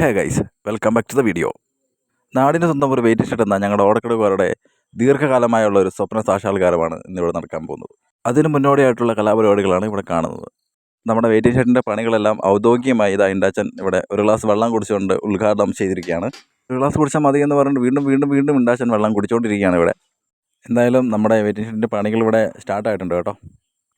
Hey guys, welcome back to the video. നാടിന് സ്വന്തം ഒരു വെയിറ്റിംഗ് ഷെഡ് എന്ന ഞങ്ങളുടെ ഓടക്കടുകാരുടെ ദീർഘകാലമായുള്ള ഒരു സ്വപ്ന സാക്ഷാത്കാരമാണ് ഇന്നിവിടെ നടക്കാൻ പോകുന്നത്. അതിന് മുന്നോടിയായിട്ടുള്ള കലാപരിപാടികളാണ് ഇവിടെ കാണുന്നത്. നമ്മുടെ വെയിറ്റിംഗ് ഷെഡിൻ്റെ പണികളെല്ലാം ഔദ്യോഗികമായി ഇതാ ഇണ്ടാച്ചൻ ഇവിടെ ഒരു ഗ്ലാസ് വെള്ളം കുടിച്ചുകൊണ്ട് ഉദ്ഘാടനം ചെയ്തിരിക്കുകയാണ്. ഒരു ഗ്ലാസ് കുടിച്ചാൽ മതി എന്ന് പറഞ്ഞിട്ട് വീണ്ടും വീണ്ടും വീണ്ടും ഇണ്ടാച്ചൻ വെള്ളം കുടിച്ചുകൊണ്ടിരിക്കുകയാണ് ഇവിടെ. എന്തായാലും നമ്മുടെ വെയിറ്റിംഗ് ഷെഡിൻ്റെ പണികൾ ഇവിടെ സ്റ്റാർട്ടായിട്ടുണ്ട് കേട്ടോ.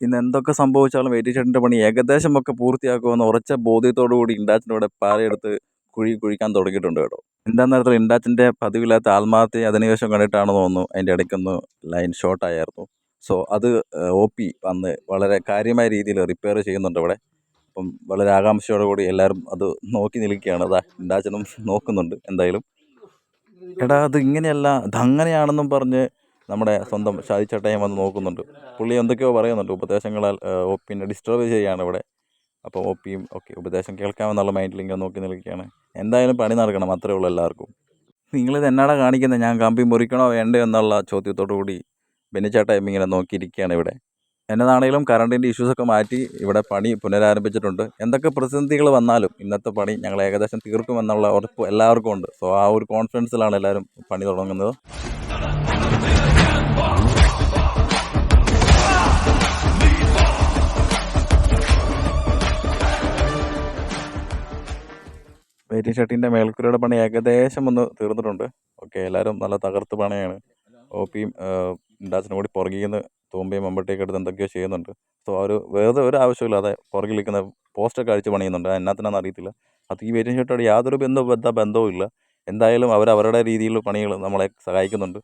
ഇന്ന് എന്തൊക്കെ സംഭവിച്ചാലും വെയിറ്റിംഗ് ഷെഡിൻ്റെ പണി ഏകദേശമൊക്കെ പൂർത്തിയാക്കുമെന്ന് ഉറച്ച ബോധ്യത്തോടു കൂടി ഇണ്ടാച്ചൻ ഇവിടെ പാറയെടുത്ത് കുഴിക്കാൻ തുടങ്ങിയിട്ടുണ്ട് കേട്ടോ. എന്താണെന്ന് പറഞ്ഞാൽ ഇൻഡാച്ചിൻ്റെ പതിവില്ലാത്ത ആത്മഹത്യ അതിനുശേഷം കണ്ടിട്ടാണെന്ന് തോന്നുന്നു അതിൻ്റെ ഇടയ്ക്കൊന്ന് ലൈൻ ഷോർട്ടായിരുന്നു. സോ അത് OP വന്ന് വളരെ കാര്യമായ രീതിയിൽ റിപ്പയർ ചെയ്യുന്നുണ്ട് ഇവിടെ. അപ്പം വളരെ ആകാംക്ഷയോടുകൂടി എല്ലാവരും അത് നോക്കി നിൽക്കുകയാണ്. അതാ ഇൻഡാച്ചനും നോക്കുന്നുണ്ട്. എന്തായാലും എടാ അത് ഇങ്ങനെയല്ല, അതങ്ങനെയാണെന്നും പറഞ്ഞ് നമ്മുടെ സ്വന്തം ഷാജിച്ചേട്ടയും വന്ന് നോക്കുന്നുണ്ട്. പുള്ളി എന്തൊക്കെയോ പറയുന്നുണ്ട്, ഉപദേശങ്ങളാൽ OPനെ ഡിസ്റ്റർബ് ചെയ്യുകയാണ് ഇവിടെ. അപ്പോൾ OPയും ഓക്കെ ഉപദേശം കേൾക്കാമെന്നുള്ള മൈൻഡിൽ ഇങ്ങനെ നോക്കി നിൽക്കുകയാണ്. എന്തായാലും പണി നടക്കണം, അത്രേ ഉള്ളൂ എല്ലാവർക്കും. നിങ്ങളിത് എന്നാടാ കാണിക്കുന്നത്, ഞാൻ കമ്പി മുറിക്കണോ വേണ്ടയോ എന്നുള്ള ചോദ്യത്തോടു കൂടി ബെന്നിച്ചേട്ടയും ഇങ്ങനെ നോക്കിയിരിക്കുകയാണ് ഇവിടെ. എന്നതാണെങ്കിലും കറണ്ടിൻ്റെ ഇഷ്യൂസൊക്കെ മാറ്റി ഇവിടെ പണി പുനരാരംഭിച്ചിട്ടുണ്ട്. എന്തൊക്കെ പ്രതിസന്ധികൾ വന്നാലും ഇന്നത്തെ പണി ഞങ്ങൾ ഏകദേശം തീർക്കുമെന്നുള്ള ഉറപ്പ് എല്ലാവർക്കും ഉണ്ട്. സോ ആ ഒരു കോൺഫിഡൻസിലാണ് എല്ലാവരും പണി തുടങ്ങുന്നത്. വെയിറ്റിംഗ് ഷെഡിൻ്റെ മേൽക്കൂരയുടെ പണി ഏകദേശം ഒന്ന് തീർന്നിട്ടുണ്ട്. ഓക്കെ, എല്ലാവരും നല്ല തകർത്ത് പണിയാണ്. OPയും ഇൻഡാച്ചിനും കൂടി പുറകിൽ നിന്ന് തൂമ്പയും മമ്പട്ടിയൊക്കെ എടുത്ത് എന്തൊക്കെയോ ചെയ്യുന്നുണ്ട്. സോ അവർ വേറെ ഒരു ആവശ്യമില്ല, അതെ പുറകിൽ നിൽക്കുന്ന പോസ്റ്റൊക്കെ അടിച്ച് പണിയുന്നുണ്ട്. എന്നാത്തിനാണെന്ന് അറിയത്തില്ല. അത് ഈ വെയിറ്റിംഗ് ഷെഡോട് യാതൊരു ബന്ധവും ഇല്ല. എന്തായാലും അവരവരുടെ രീതിയിൽ പണികൾ നമ്മളെ സഹായിക്കുന്നുണ്ട്.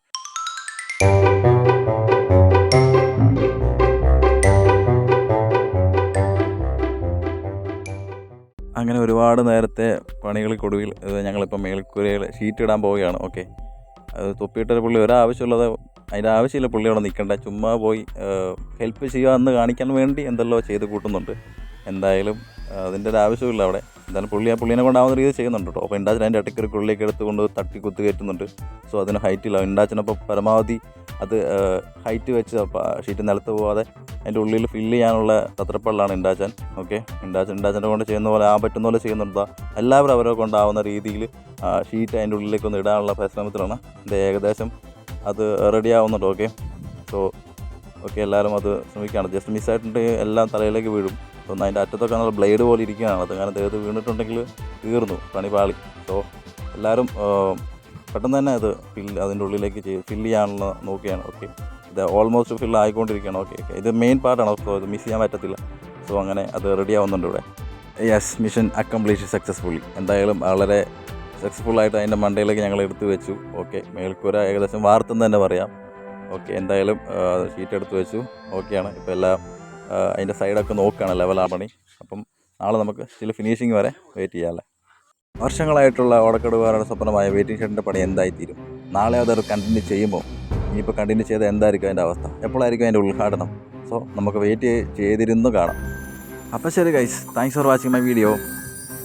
അങ്ങനെ ഒരുപാട് നേരത്തെ പണികൾക്കൊടുവിൽ ഞങ്ങളിപ്പോൾ മേൽക്കൂരയിൽ ഷീറ്റ് ഇടാൻ പോവുകയാണ്. ഓക്കെ, അത് തൊപ്പിയിട്ടൊരു പുള്ളി ഒരാവശ്യമുള്ളത് അതിൻ്റെ ആവശ്യമില്ല, പുള്ളി അവിടെ നിൽക്കണ്ട, ചുമ്മാ പോയി ഹെൽപ്പ് ചെയ്യുക എന്ന് കാണിക്കാൻ വേണ്ടി എന്തെല്ലോ ചെയ്ത് കൂട്ടുന്നുണ്ട്. എന്തായാലും അതിൻ്റെ ഒരു ആവശ്യമില്ല അവിടെ. എന്തായാലും പുള്ളിനെ കൊണ്ടാവുന്ന രീതിയിൽ ചെയ്യുന്നുണ്ട് കേട്ടോ. അപ്പോൾ ഇൻഡാച്ചൻ അതിൻ്റെ ഇടയ്ക്ക് ഒരു കുള്ളിലേക്ക് എടുത്തുകൊണ്ട് തട്ടി കുത്തി കയറ്റുന്നുണ്ട്. സോ അതിന് ഹൈറ്റില്ല. ഇൻഡാച്ചനപ്പോൾ പരമാവധി അത് ഹൈറ്റ് വെച്ച് ഷീറ്റ് നിലത്ത് പോകാതെ അതിൻ്റെ ഉള്ളിൽ ഫില്ല് ചെയ്യാനുള്ള തത്രപ്പള്ളാണ് ഇൻഡാച്ചൻ. ഓക്കെ, ഇൻഡാച്ചൻ്റെ കൊണ്ട് ചെയ്യുന്ന പോലെ പറ്റുന്ന പോലെ ചെയ്യുന്നുണ്ട്. എല്ലാവരും അവരെ കൊണ്ടാവുന്ന രീതിയിൽ ഷീറ്റ് അതിൻ്റെ ഉള്ളിലേക്കൊന്ന് ഇടാനുള്ള പരിശ്രമത്തിലാണ്. ഏകദേശം അത് റെഡി ആവുന്നുണ്ട്. ഓക്കെ, സോ ഓക്കെ എല്ലാവരും അത് ശ്രമിക്കുകയാണ്. ജസ്റ്റ് മിസ്സായിട്ടുണ്ട്, എല്ലാം തലയിലേക്ക് വീഴും. ഒന്ന് അതിൻ്റെ അറ്റത്തൊക്കെ നല്ല ബ്ലേഡ് പോലെ ഇരിക്കുകയാണ്. അത് കാരണം ദേഹത്ത് വീണിട്ടുണ്ടെങ്കിൽ തീർന്നു, പണി പാളി. സോ എല്ലാവരും പെട്ടെന്ന് തന്നെ അത് അതിൻ്റെ ഉള്ളിലേക്ക് ഫില്ല് ചെയ്യാനുള്ള നോക്കുകയാണ്. ഓക്കെ, ഇത് ഓൾമോസ്റ്റ് ഫില്ല് ആയിക്കൊണ്ടിരിക്കുകയാണ്. ഓക്കെ, ഇത് മെയിൻ പാർട്ടാണ്. സോ ഇത് മിസ് ചെയ്യാൻ പറ്റത്തില്ല. സോ അങ്ങനെ അത് റെഡി ആവുന്നുണ്ട് ഇവിടെ. Yes, mission a complete successfully. എന്തായാലും വളരെ സക്സസ്ഫുള്ളായിട്ട് അതിൻ്റെ മണ്ടയിലേക്ക് ഞങ്ങൾ എടുത്തു വെച്ചു. ഓക്കെ, മേൽക്കൂര ഏകദേശം വാർത്തെന്ന് തന്നെ പറയാം. ഓക്കെ, എന്തായാലും ഷീറ്റ് എടുത്ത് വെച്ചു. ഓക്കെയാണ്. ഇപ്പോൾ എല്ലാം അതിൻ്റെ സൈഡൊക്കെ നോക്കുകയാണ്, ലെവലാണ് പണി. അപ്പം നാളെ നമുക്ക് സ്റ്റിൽ ഫിനിഷിങ് വരെ വെയിറ്റ് ചെയ്യാമല്ലേ. വർഷങ്ങളായിട്ടുള്ള ഓടക്കടുകാരുടെ സ്വപ്നമായ വെയിറ്റിംഗ് ഷെഡിൻ്റെ പണി എന്തായിത്തീരും? നാളെ അതൊരു കണ്ടിന്യൂ ചെയ്യുമ്പോൾ ഇനിയിപ്പോൾ കണ്ടിന്യൂ ചെയ്താൽ എന്തായിരിക്കും അതിൻ്റെ അവസ്ഥ? എപ്പോഴായിരിക്കും അതിൻ്റെ ഉദ്ഘാടനം? സോ നമുക്ക് വെയിറ്റ് ചെയ്തിരുന്നു കാണാം. അപ്പോൾ ശരി guys, thanks for watching my video.